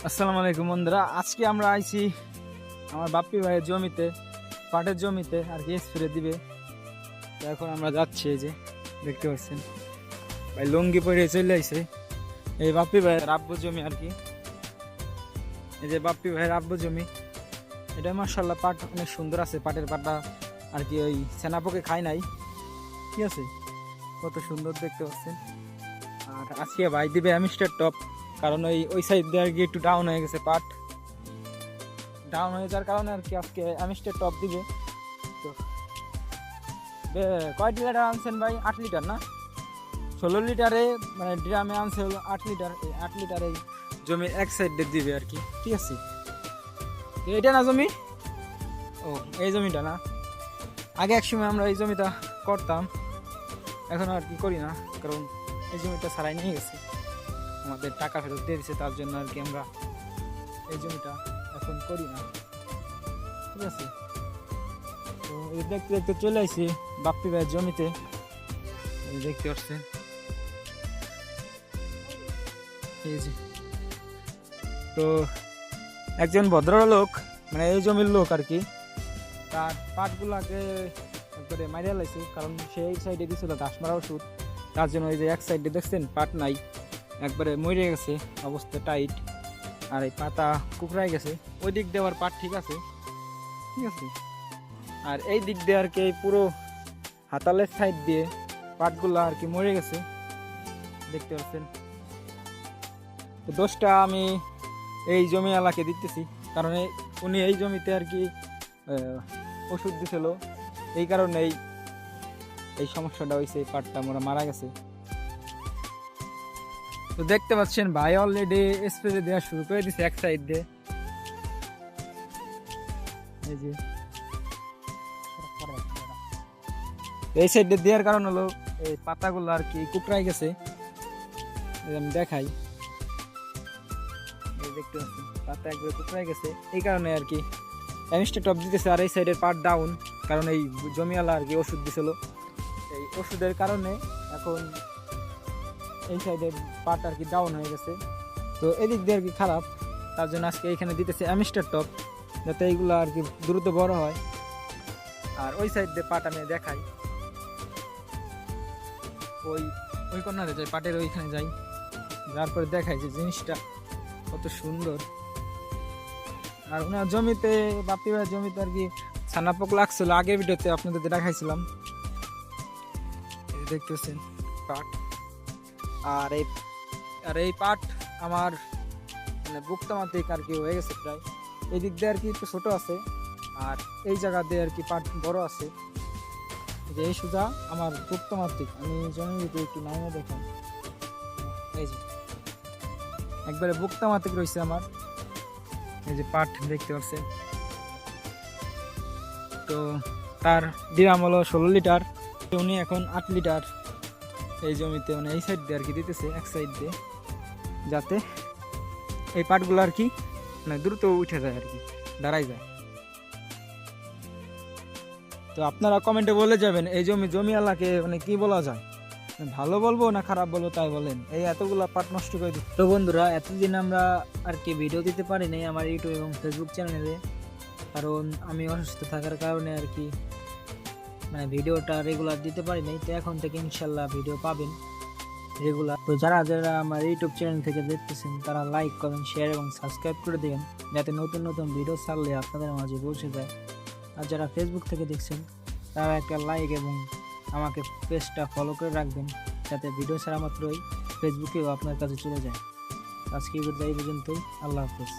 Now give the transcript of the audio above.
আসসালামু আলাইকুম বন্ধুরা, আজকে আমরা আইছি আমার বাপ্পি ভাইয়ের জমিতে, পাটের জমিতে আর কি স্প্রে দিবে। তো এখন আমরা যাচ্ছি, এই যে দেখতে পাচ্ছেন ভাই লুঙ্গি পরে চলে আইছে। এই বাপ্পি ভাইয়ের আব্বু জমি আর কি, এই যে বাপ্পি ভাইয়ের আব্বু জমি। এটা মাশাআল্লাহ পাট অনেক সুন্দর আছে, পাটের পাটটা আর কি ওই সেনাপোকে খায় নাই, ঠিক আছে, কত সুন্দর দেখতে পাচ্ছেন। আর আজকে ভাই দিবে অ্যামিস্টার টপ, কারণ ওই সাইড দিয়ে আর কি একটু ডাউন হয়ে গেছে, পাট ডাউন হয়ে যাওয়ার কারণে আর কি আজকে অ্যামিস্টার টপ দিবে। তো কয় লিটার আনছেন ভাই? 8 লিটার না 16 লিটারে, মানে ড্রামে আনছে হলো 8 লিটার। এই 8 লিটার এই জমির এক সাইডে দিবে আর কি, ঠিক আছে। তো এটা না জমি, ও এই জমিটা না, আগে এক সময় আমরা এই জমিটা করতাম, এখন আর কি করি না, কারণ এই জমিটা ছাড়াই নিয়ে গেছে, আমাদের টাকা ফেরত দিয়ে দিচ্ছে, তার জন্য আর কি আমরা এই জমিটা এখন করি না, ঠিক আছে। তো এই দেখতে দেখতে চলে আসছি বাপ্পি ভাইয়ের জমিতে, এই দেখতে পাচ্ছেন এই যে। তো একজন ভদ্রলোক, মানে এই জমির লোক আর কি, তার পাটগুলাকে একবারে মারিয়া লাইছে, কারণ সেই সাইডে দিছিল ঘাস মারা ওষুধ, তার জন্য ওই যে এক সাইডে দেখছেন পাট নাই, একবারে মরে গেছে, অবস্থা টাইট, আর এই পাতা কুকড়াই গেছে। ওই দিক দিয়ে আবার পাট ঠিক আছে, ঠিক আছে, আর এই দিক দিয়ে আর কি এই পুরো হাতালের সাইড দিয়ে পাটগুলো আর কি মরে গেছে, দেখতে পাচ্ছেন। তো দোষটা আমি এই জমি এলাকে দিতেছি, কারণ উনি এই জমিতে আর কি ওষুধ দিছিল, এই কারণে এই সমস্যাটা হয়েছে, পাটটা মোরা মারা গেছে। তো দেখতে পাচ্ছেন ভাই অলরেডি স্প্রে দেওয়া শুরু করে দিছে এক সাইড দিয়ে, এই যে এই সাইডে দেওয়ার কারণ হলো এই পাতাগুলো আর কি কুকড়াই গেছে, আমি দেখাই, এই দেখতে পাচ্ছেন পাতা একবারে কুকড়াই গেছে, এই কারণে আর কি অ্যামিস্টার টপ দিতেছে। আর এই সাইডের পাট ডাউন, কারণ এই জমিওয়ালা আর কি ওষুধ দিছিল, এই ওষুধের কারণে এখন এই সাইডের পাট আর কি ডাউন হয়ে গেছে। তো এদিক দিয়ে আর কি খারাপ, তার জন্য আজকে এইখানে দিতেছে অ্যামিস্টার টপ, যাতে এইগুলো আর কি দ্রুত বড় হয়। আর ওই সাইড দিয়ে পাট আমি দেখাই, ওই ওই কর্নারে যাই, পাটের ওইখানে যাই, তারপরে দেখাই যে জিনিসটা কত সুন্দর। আর ওনার জমিতে, বাপ্পি ভাইয়ের জমিতে আর কি ছানাপোক লাগছিল, আগের ভিডিওতে আপনাদের দেখাইছিলাম, দেখতেছেন পাট। আর এই পাট আমার মানে বুকটা মাত্রিক আর কি হয়ে গেছে প্রায়, এই দিক দিয়ে আর কি একটু ছোট আছে, আর এই জায়গা দিয়ে আর কি পাট বড় আছে, যে এই সুজা আমার বুকটা মাত্রিক। আমি জমির ভিতরে একটু নামে দেখেন, এই যে একবারে বুকটা মাত্রিক রয়েছে আমার, এই যে পাট দেখতে পাচ্ছেন। তো তার ড্রাম হলো 16 লিটার, উনি এখন 8 লিটার এই জমিতে, মানে এই সাইড দিয়ে আর কি দিতেছে এক সাইড দিয়ে, যাতে এই পাটগুলো আর কি মানে দ্রুত উঠে যায় আর কি, দাঁড়াই যায়। তো আপনারা কমেন্টে বলে যাবেন এই জমি এলাকে মানে কি বলা যায়, ভালো বলবো না খারাপ বলবো তাই বলেন, এই এতগুলা পাট নষ্ট করে দিই। তো বন্ধুরা, এতদিন আমরা আর কি ভিডিও দিতে পারি নাই আমার ইউটিউব এবং ফেসবুক চ্যানেলে, কারণ আমি অসুস্থ থাকার কারণে আর কি মানে ভিডিওটা রেগুলার দিতে পারি নাই। তো এখন থেকে ইনশাল্লাহ ভিডিও পাবেন রেগুলার। তো যারা যারা আমার ইউটিউব চ্যানেল থেকে দেখতেছেন তারা লাইক করেন, শেয়ার এবং সাবস্ক্রাইব করে দেবেন, যাতে নতুন নতুন ভিডিও ছাড়লে আপনাদের মাঝে পৌঁছে যায়। আর যারা ফেসবুক থেকে দেখছেন তারা একটা লাইক এবং আমাকে পেজটা ফলো করে রাখবেন, যাতে ভিডিও ছাড়া মাত্রই ফেসবুকেও আপনার কাছে চলে যায়। আজকে এই পর্যন্তই, আল্লাহ হাফেজ।